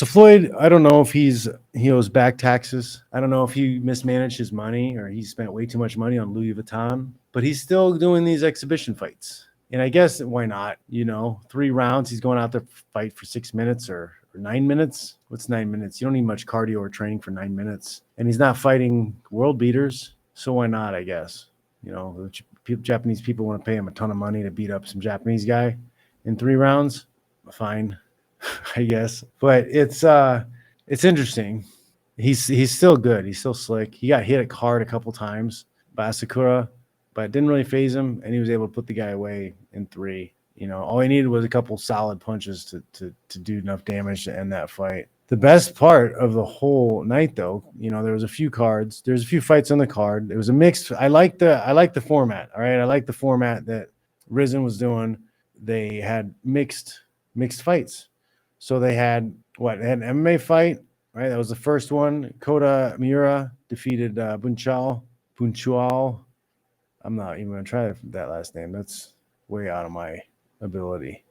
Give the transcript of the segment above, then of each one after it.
So Floyd, I don't know if he owes back taxes. I don't know if he mismanaged his money or he spent way too much money on Louis Vuitton, but he's still doing these exhibition fights. And I guess why not? 3 rounds. He's going out there to fight for 6 minutes or 9 minutes. What's 9 minutes? You don't need much cardio or training for 9 minutes. And he's not fighting world beaters. So why not, I guess? Japanese people want to pay him a ton of money to beat up some Japanese guy in 3 rounds. Fine. I guess, but it's interesting. He's still good. He's still slick. He got hit hard a couple times by Asakura, but it didn't really phase him, and he was able to put the guy away in 3. All he needed was a couple solid punches to do enough damage to end that fight. The best part of the whole night, though, there was a few cards. There's a few fights on the card. It was a mixed. I like the format. All right, I like the format that Rizin was doing. They had mixed fights. So they had an MMA fight, right? That was the first one. Kota Miura defeated Bunchal. I'm not even going to try that last name. That's way out of my ability.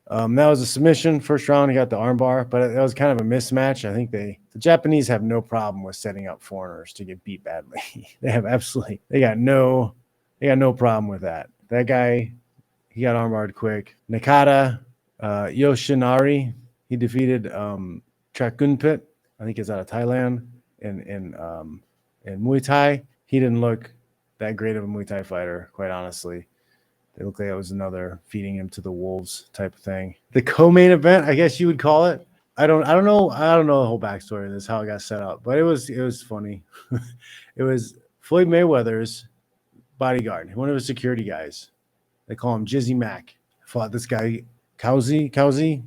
That was a submission. First round, he got the armbar, but that was kind of a mismatch. I think the Japanese have no problem with setting up foreigners to get beat badly. They got no problem with that. That guy, he got armbarred quick. Nakata Yoshinari, he defeated Trakunpit. I think he's out of Thailand. In Muay Thai, he didn't look that great of a Muay Thai fighter, quite honestly. It looked like it was another feeding him to the wolves type of thing. The co-main event, I guess you would call it. I don't know the whole backstory of this, how it got set up, but it was funny. It was Floyd Mayweather's bodyguard, one of his security guys. They call him Jizzy Mac. Fought this guy Cauzy.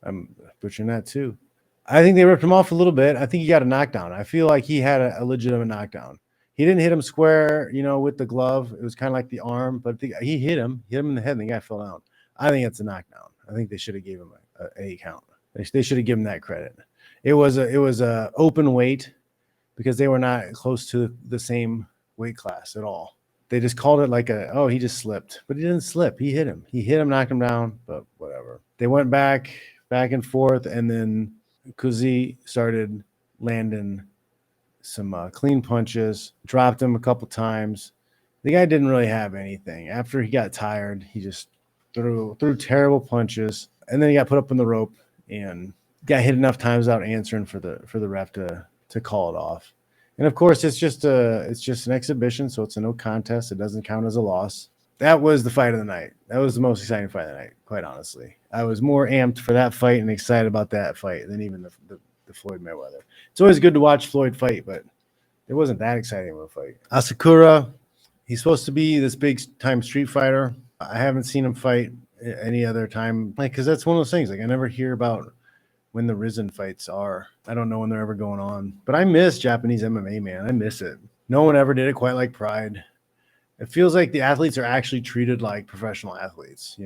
I'm butchering that too. I think they ripped him off a little bit. I think he got a knockdown. I feel like he had a legitimate knockdown. He didn't hit him square, with the glove. It was kind of like the arm, but he hit him in the head, and the guy fell down. I think it's a knockdown. I think they should have gave him a count. They should have given that credit. It was a open weight because they were not close to the same weight class at all. They just called it he just slipped, but he didn't slip. He hit him, knocked him down, but whatever. They went back and forth, and then Kuzi started landing some clean punches, dropped him a couple times. The guy didn't really have anything. After he got tired, he just threw terrible punches, and then he got put up on the rope and got hit enough times without answering for the ref to call it off. And of course, it's just an exhibition, so it's a no contest. It doesn't count as a loss. That was the fight of the night. That was the most exciting fight of the night, quite honestly. I was more amped for that fight and excited about that fight than even the Floyd Mayweather. It's always good to watch Floyd fight, but it wasn't that exciting of a fight. Asakura, he's supposed to be this big-time street fighter. I haven't seen him fight any other time, because that's one of those things. I never hear about when the Rizin fights are. I don't know when they're ever going on. But I miss Japanese MMA, man. I miss it. No one ever did it quite like Pride. It feels like the athletes are actually treated like professional athletes,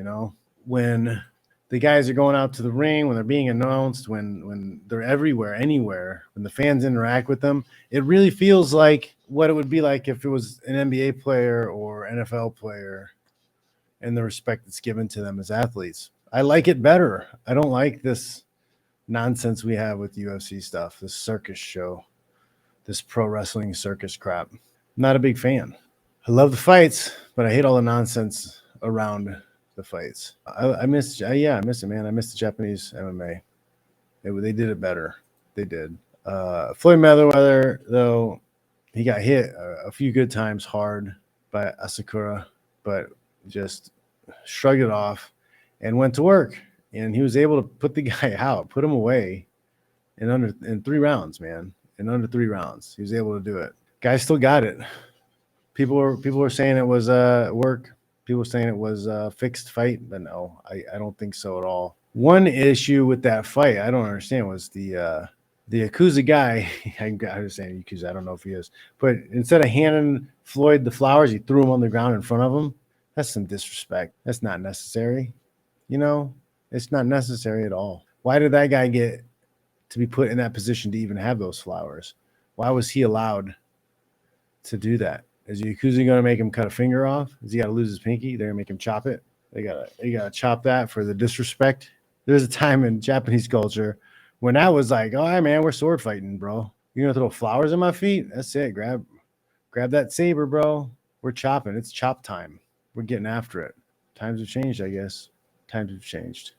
when the guys are going out to the ring, when they're being announced, when they're everywhere, anywhere, when the fans interact with them, it really feels like what it would be like if it was an NBA player or NFL player and the respect that's given to them as athletes. I like it better. I don't like this nonsense we have with UFC stuff, this circus show, this pro wrestling circus crap. I'm not a big fan. I love the fights, but I hate all the nonsense around the fights. I miss it, man. I miss the Japanese MMA. They did it better. They did. Floyd Mayweather, though, he got hit a few good times hard by Asakura, but just shrugged it off and went to work. And he was able to put the guy out, put him away in 3 rounds, man. In under 3 rounds, he was able to do it. Guy still got it. People were saying it was work. People were saying it was a fixed fight, but no, I don't think so at all. One issue with that fight I don't understand was the Yakuza guy. I was saying Yakuza. I don't know if he is, but instead of handing Floyd the flowers, he threw them on the ground in front of him. That's some disrespect. That's not necessary. It's not necessary at all. Why did that guy get to be put in that position to even have those flowers? Why was he allowed to do that? Is Yakuza going to make him cut a finger off? Is he got to lose his pinky? They're going to make him chop it. They gotta chop that for the disrespect. There's a time in Japanese culture When I was like, all right, man, we're sword fighting, bro. You gonna throw flowers in my feet? That's it. Grab that saber, bro. We're chopping. It's chop time. We're getting after it. Times have changed, I guess. Times have changed.